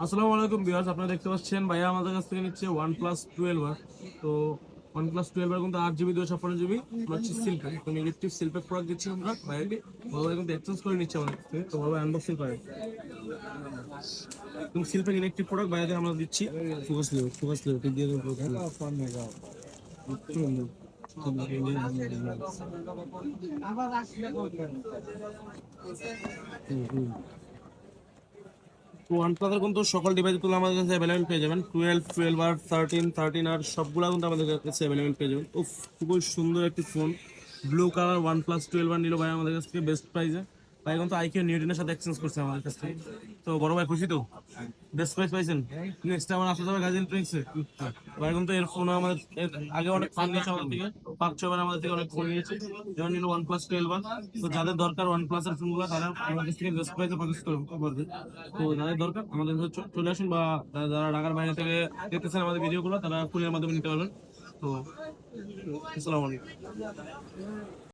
আসসালামু আলাইকুম ভিউয়ার্স, আপনারা দেখতে পাচ্ছেন ভাইয়া আমাদের কাছ থেকে নিচ্ছে OnePlus 12R। তো OnePlus 12R কিন্তু 8 GB 256 GB আমরা হচ্ছে সিলপ্যাক, তো নেগেটিভ সিলপ্যাক প্রোডাক্ট দিচ্ছি আমরা ভাইয়াকে। ভাই কিন্তু এক্সচেঞ্জ করে নিচ্ছে আমাদের কাছ থেকে, তো ভাই আনবক্সিং করে তুমি সিলপ্যাক ইলেকট্রিক প্রোডাক্ট ভাইয়াকে আমরা দিচ্ছি। ফোকাস লিও ঠিক দিয়ে দেবো। তো OnePlus-এর কিন্তু সকল ডিভাইস গুলো আমাদের কাছে অ্যাভেলেবেল পেয়ে যাবেন। 12 আর 13 আর সবগুলো কিন্তু আমাদের কাছে অ্যাভেলেবেল পেয়ে যাবেন। উফ, খুবই সুন্দর একটি ফোন, ব্লু কালার OnePlus 12 নিল ভাই আমাদের কাছ থেকে বেস্ট প্রাইসে। ভাই কিন্তু আইকিউ নিউটনের সাথে এক্সচেঞ্জ করছে আমাদের কাছ থেকে। তো বড় ভাই খুশি তো? বেস্ট প্রাইস পাইছেন। নেক্সট আমার আসতে হবে গাজী ইলেকট্রনিক্সে। ভাই কিন্তু এর ফোন আমাদের আগে অনেক ফোন নিয়েছে আমাদের থেকে, 5-6 বার আমাদের থেকে অনেক ফোন নিয়েছে। যেমন নিল OnePlus 12। তো যাদের দরকার OnePlus-এর ফোনগুলো তারা আমাদের কাছ থেকে বেস্ট প্রাইসে পারচেজ করবে। তো যাদের দরকার আমাদের কাছে চলে আসুন, বা যারা ঢাকার বাইরে থেকে দেখতেছেন আমাদের ভিডিওগুলো তারা কুরিয়ার মাধ্যমে নিতে পারবেন। তো আসসালামু আলাইকুম।